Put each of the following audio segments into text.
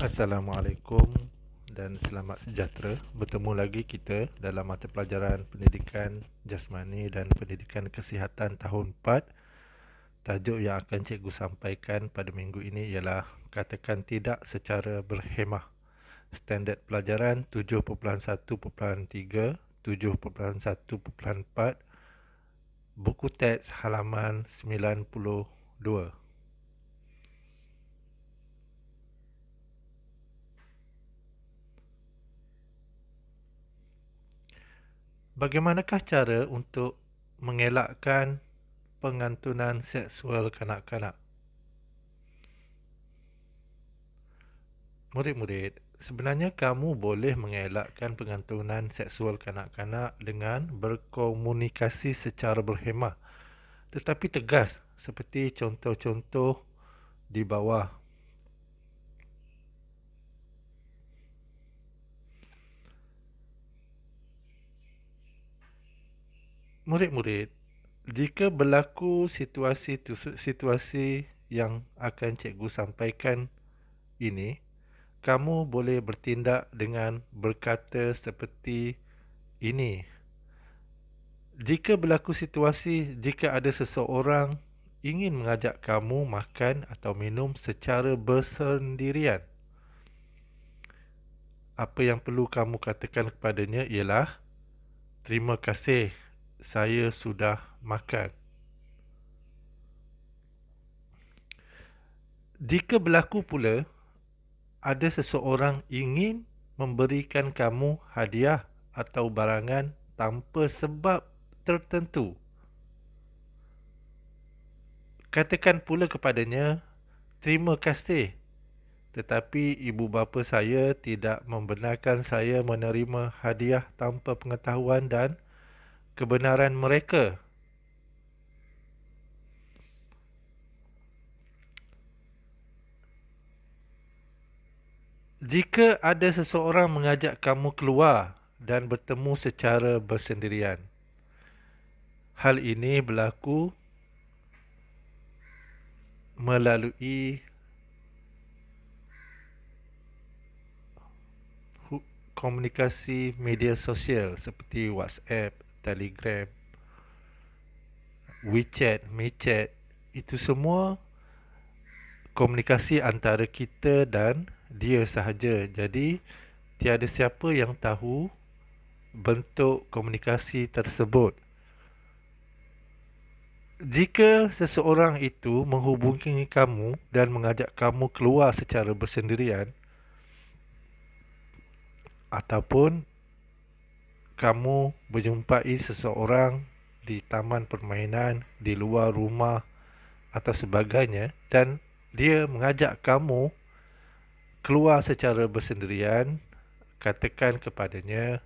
Assalamualaikum dan selamat sejahtera. Bertemu lagi kita dalam mata pelajaran Pendidikan Jasmani dan Pendidikan Kesihatan tahun 4. Tajuk yang akan cikgu sampaikan pada minggu ini ialah katakan tidak secara berhemah. Standard pelajaran 7.1.3, 7.1.4, buku teks halaman 92. Bagaimanakah cara untuk mengelakkan pengantunan seksual kanak-kanak? Murid-murid, sebenarnya kamu boleh mengelakkan pengantunan seksual kanak-kanak dengan berkomunikasi secara berhemah, tetapi tegas, seperti contoh-contoh di bawah. Murid-murid, jika berlaku situasi yang akan cikgu sampaikan ini, kamu boleh bertindak dengan berkata seperti ini. Jika berlaku situasi jika ada seseorang ingin mengajak kamu makan atau minum secara bersendirian, apa yang perlu kamu katakan kepadanya ialah, terima kasih, saya sudah makan. Jika berlaku pula ada seseorang ingin memberikan kamu hadiah atau barangan tanpa sebab tertentu, katakan pula kepadanya, terima kasih, tetapi ibu bapa saya tidak membenarkan saya menerima hadiah tanpa pengetahuan dan kebenaran mereka. Jika ada seseorang mengajak kamu keluar dan bertemu secara bersendirian, hal ini berlaku melalui komunikasi media sosial seperti WhatsApp, Telegram, WeChat, MeChat. Itu semua komunikasi antara kita dan dia sahaja. Jadi tiada siapa yang tahu bentuk komunikasi tersebut. Jika seseorang itu menghubungi kamu dan mengajak kamu keluar secara bersendirian, ataupun kamu berjumpai seseorang di taman permainan, di luar rumah atau sebagainya, dan dia mengajak kamu keluar secara bersendirian, katakan kepadanya,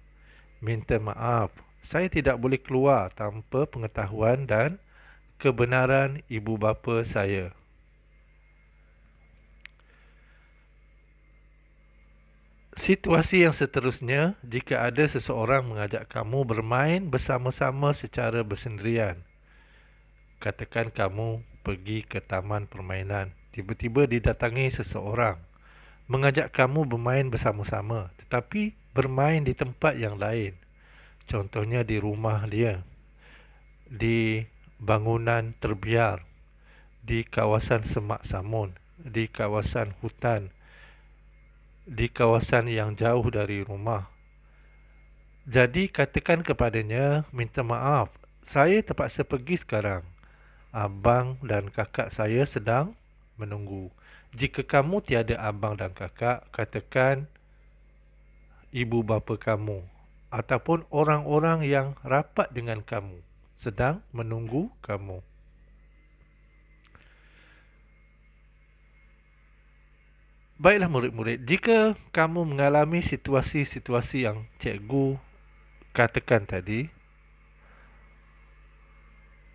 minta maaf, saya tidak boleh keluar tanpa pengetahuan dan kebenaran ibu bapa saya. Situasi yang seterusnya, jika ada seseorang mengajak kamu bermain bersama-sama secara bersendirian, katakan kamu pergi ke taman permainan, tiba-tiba didatangi seseorang mengajak kamu bermain bersama-sama, tetapi bermain di tempat yang lain. Contohnya di rumah dia, di bangunan terbiar, di kawasan semak samun, di kawasan hutan, di kawasan yang jauh dari rumah. Jadi katakan kepadanya, minta maaf, saya terpaksa pergi sekarang. Abang dan kakak saya sedang menunggu. Jika kamu tiada abang dan kakak, katakan ibu bapa kamu ataupun orang-orang yang rapat dengan kamu sedang menunggu kamu. Baiklah murid-murid, jika kamu mengalami situasi-situasi yang cikgu katakan tadi,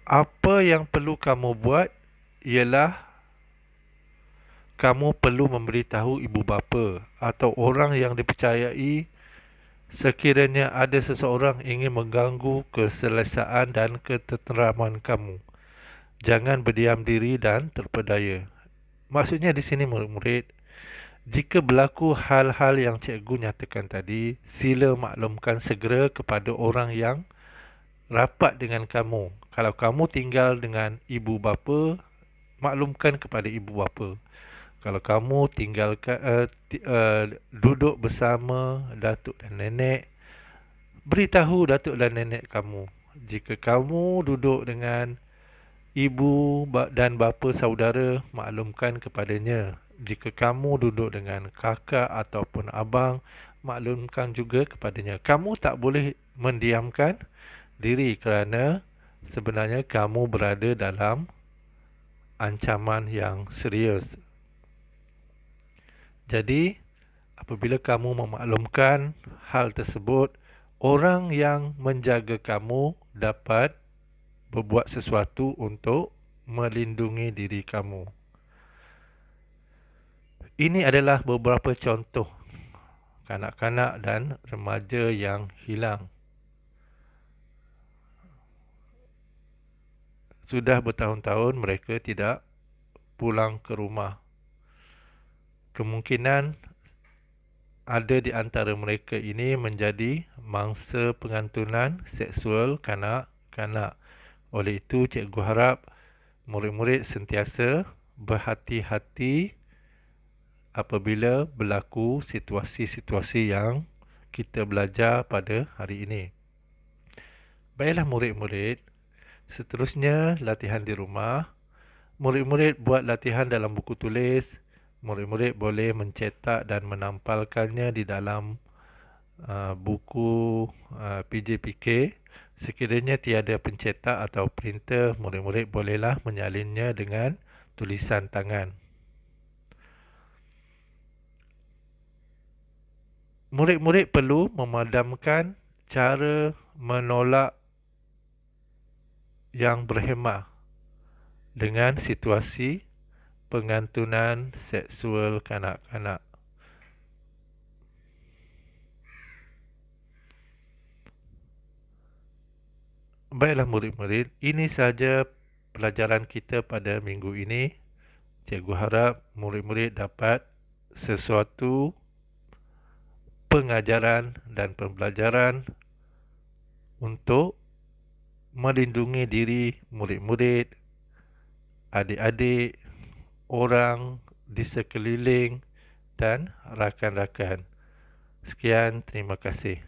apa yang perlu kamu buat ialah kamu perlu memberitahu ibu bapa atau orang yang dipercayai sekiranya ada seseorang ingin mengganggu keselesaan dan ketenteraman kamu. Jangan berdiam diri dan terpedaya. Maksudnya di sini murid-murid, Jika berlaku hal-hal yang cikgu nyatakan tadi, sila maklumkan segera kepada orang yang rapat dengan kamu. Kalau kamu tinggal dengan ibu bapa, maklumkan kepada ibu bapa. Kalau kamu duduk bersama datuk dan nenek, beritahu datuk dan nenek kamu. Jika kamu duduk dengan ibu dan bapa saudara, maklumkan kepadanya. Jika kamu duduk dengan kakak ataupun abang, maklumkan juga kepadanya. Kamu tak boleh mendiamkan diri kerana sebenarnya kamu berada dalam ancaman yang serius. Jadi, apabila kamu memaklumkan hal tersebut, orang yang menjaga kamu dapat berbuat sesuatu untuk melindungi diri kamu. Ini adalah beberapa contoh kanak-kanak dan remaja yang hilang. Sudah bertahun-tahun mereka tidak pulang ke rumah. Kemungkinan ada di antara mereka ini menjadi mangsa pengantunan seksual kanak-kanak. Oleh itu, cikgu harap murid-murid sentiasa berhati-hati apabila berlaku situasi-situasi yang kita belajar pada hari ini. Baiklah murid-murid, seterusnya latihan di rumah. Murid-murid buat latihan dalam buku tulis. Murid-murid boleh mencetak dan menampalkannya di dalam buku PJPK. Sekiranya tiada pencetak atau printer, murid-murid bolehlah menyalinnya dengan tulisan tangan. Murid-murid perlu memadamkan cara menolak yang berhemah dengan situasi pengantunan seksual kanak-kanak. Baiklah murid-murid, ini sahaja pelajaran kita pada minggu ini. Cikgu harap murid-murid dapat sesuatu pengajaran dan pembelajaran untuk melindungi diri murid-murid, adik-adik, orang di sekeliling dan rakan-rakan. Sekian, terima kasih.